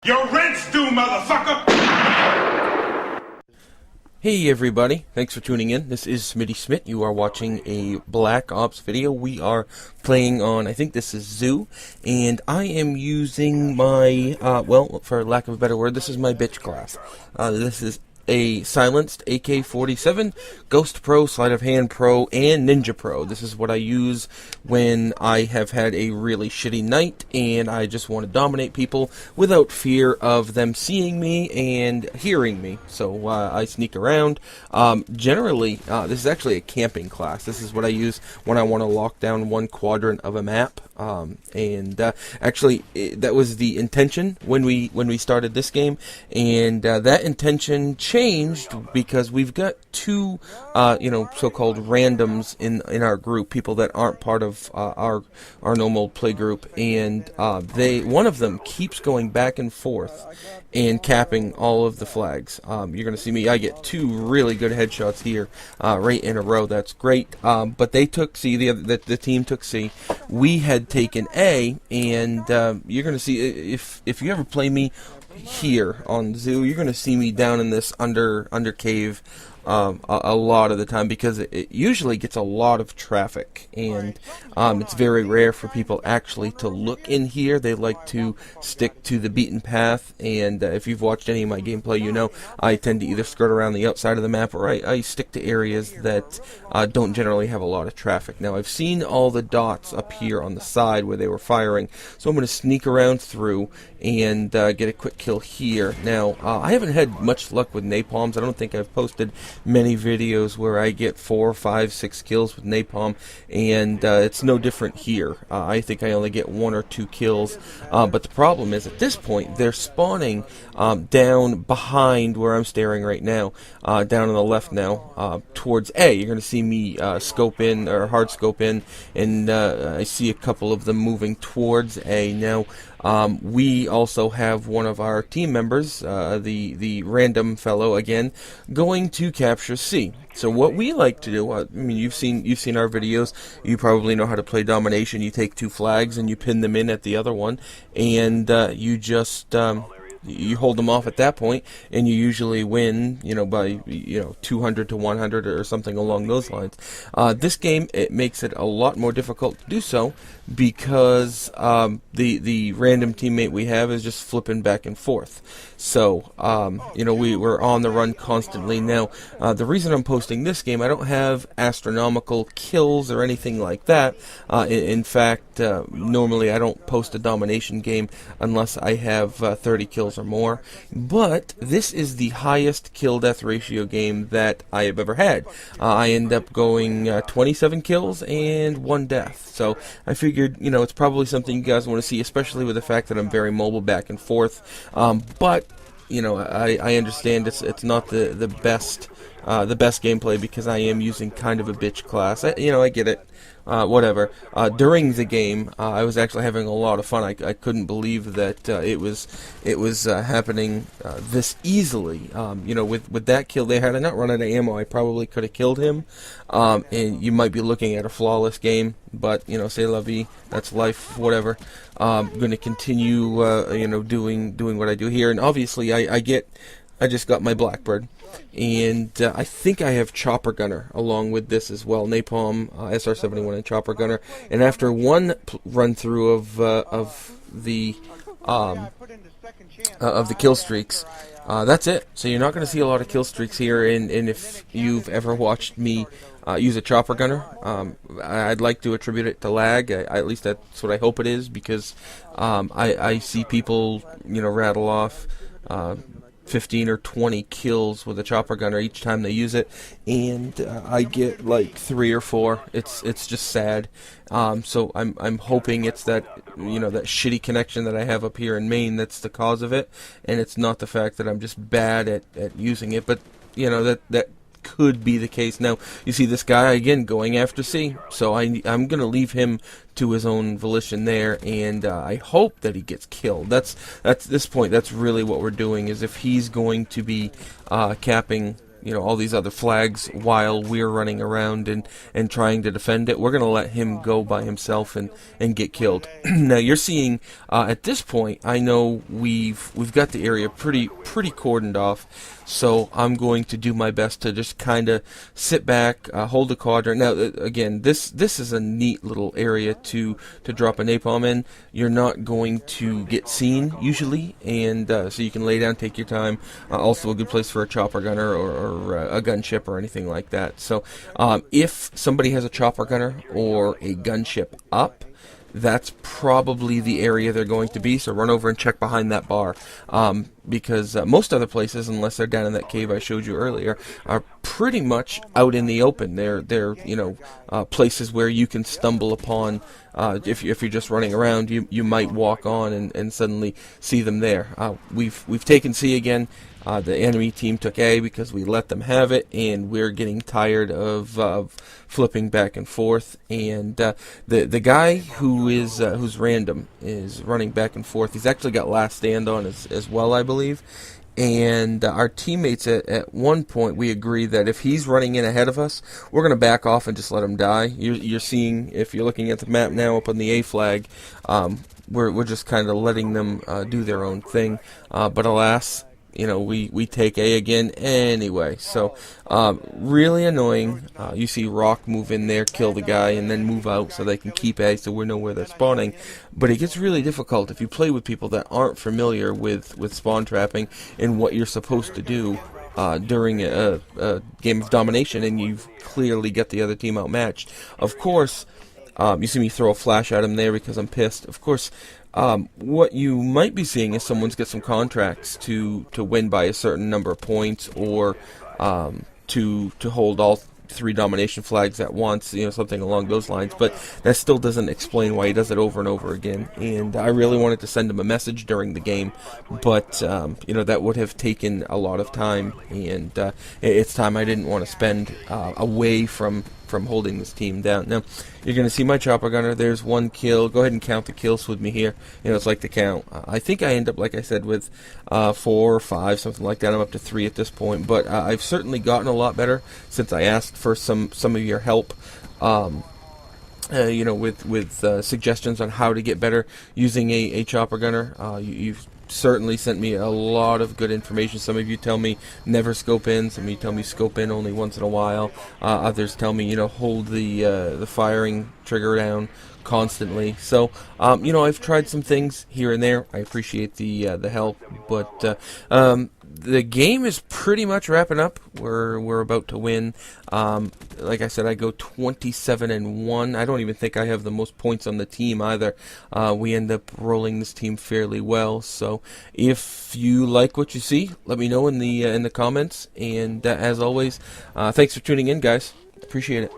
Your rent's due, motherfucker! Hey everybody, thanks for tuning in. This is Smitty Smith. You are watching a Black Ops video. We are playing on, I think this is Zoo, and I am using my, well, for lack of a better word, this is my bitch class. This is a silenced AK47, Ghost Pro, Sleight of Hand Pro, and Ninja Pro. This is what I use when I have had a really shitty night and I just want to dominate people without fear of them seeing me and hearing me. So I sneak around. Generally, this is actually a camping class. This is what I use when I want to lock down one quadrant of a map. Actually, that was the intention when we started this game, and that intention changed because we've got two, so-called randoms in our group, people that aren't part of our normal play group, and one of them keeps going back and forth and capping all of the flags. You're gonna see me. I get two really good headshots here, right in a row. That's great. But they took C. The team took C. We had taken A, and you're gonna see if you ever play me here on Zoo, you're gonna see me down in this under cave a lot of the time, because it usually gets a lot of traffic, and it's very rare for people actually to look in here. They like to stick to the beaten path, and if you've watched any of my gameplay, you know I tend to either skirt around the outside of the map, or I stick to areas that don't generally have a lot of traffic. Now, I've seen all the dots up here on the side where they were firing, so I'm going to sneak around through and get a quick kill here. Now, I haven't had much luck with napalms. I don't think I've posted many videos where I get 4, 5, 6 kills with napalm, and it's no different here. I think I only get 1 or 2 kills, but the problem is at this point they're spawning down behind where I'm staring right now, down on the left now, towards A. You're going to see me scope in, or hard scope in, and I see a couple of them moving towards A. Now, we also have one of our team members, the random fellow again, going to capture C. So what we like to do, I mean, you've seen our videos. You probably know how to play Domination. You take 2 flags and you pin them in at the other one, and you just you hold them off at that point, and you usually win, by 200 to 100 or something along those lines. This game, it makes it a lot more difficult to do so, because the random teammate we have is just flipping back and forth. So we're on the run constantly. Now, the reason I'm posting this game, I don't have astronomical kills or anything like that. In fact, normally I don't post a domination game unless I have 30 kills or more, but this is the highest kill-death ratio game that I have ever had. I end up going 27 kills and 1 death, so I figured, it's probably something you guys want to see, especially with the fact that I'm very mobile back and forth, but I understand it's not the best gameplay, because I am using kind of a bitch class. I get it. Whatever. During the game, I was actually having a lot of fun. I couldn't believe that it was happening this easily. With that kill they had, I not run out of ammo. I probably could have killed him. And you might be looking at a flawless game, but c'est la vie. That's life. Whatever. I'm going to continue, doing what I do here. And obviously, I just got my Blackbird, and I think I have Chopper Gunner along with this as well. Napalm, SR-71, and Chopper Gunner. And after one run through of the Killstreaks, that's it. So you're not going to see a lot of Killstreaks here. And if you've ever watched me use a Chopper Gunner, I'd like to attribute it to lag. At least that's what I hope it is, because I see people rattle off 15 or 20 kills with a Chopper Gunner each time they use it, and I get like 3 or 4. It's just sad. So I'm hoping it's that that shitty connection that I have up here in Maine that's the cause of it, and it's not the fact that I'm just bad at using it. But that could be the case. Now, you see this guy again going after C, so I'm going to leave him to his own volition there, and I hope that he gets killed. That's this point. That's really what we're doing. Is if he's going to be capping all these other flags while we're running around and trying to defend it. We're going to let him go by himself and get killed. Now you're seeing at this point, I know we've got the area pretty cordoned off. So I'm going to do my best to just kind of sit back, hold the quadrant. Now, again, this is a neat little area to drop a napalm in. You're not going to get seen usually, and so you can lay down, take your time. Also a good place for a chopper gunner or a gunship or anything like that. So if somebody has a chopper gunner or a gunship up, that's probably the area they're going to be, so run over and check behind that bar, because most other places, unless they're down in that cave I showed you earlier, are pretty much out in the open. They're places where you can stumble upon, if you're just running around, you might walk on and suddenly see them there. We've taken C again. The enemy team took A because we let them have it, and we're getting tired of flipping back and forth. And the guy who's random is running back and forth. He's actually got last stand on as well, I believe. And our teammates at one point, we agree that if he's running in ahead of us, we're going to back off and just let him die. You're seeing, if you're looking at the map now up on the A flag, we're just kind of letting them do their own thing. But alas, we take A again anyway. So really annoying. You see Rock move in there, kill the guy, and then move out so they can keep A, so we know where they're spawning. But it gets really difficult if you play with people that aren't familiar with spawn trapping and what you're supposed to do during a game of domination, and you've clearly got the other team outmatched. Of course, you see me throw a flash at him there because I'm pissed. Of course, what you might be seeing is someone's got some contracts to win by a certain number of points, or to hold all 3 domination flags at once, something along those lines. But that still doesn't explain why he does it over and over again. And I really wanted to send him a message during the game, but that would have taken a lot of time, and it's time I didn't want to spend away from holding this team down. Now, you're going to see my chopper gunner. There's 1 kill. Go ahead and count the kills with me here. It's like the count. I think I end up, like I said, with 4 or 5, something like that. I'm up to 3 at this point, but I've certainly gotten a lot better since I asked for some of your help. With suggestions on how to get better using a chopper gunner. You've certainly sent me a lot of good information. Some of you tell me never scope in. Some of you tell me scope in only once in a while. Others tell me, hold the firing trigger down constantly. So, I've tried some things here and there. I appreciate the help, but the game is pretty much wrapping up. We're about to win. Like I said, I go 27-1. I don't even think I have the most points on the team either. We end up rolling this team fairly well. So if you like what you see, let me know in the comments. And as always, thanks for tuning in, guys. Appreciate it.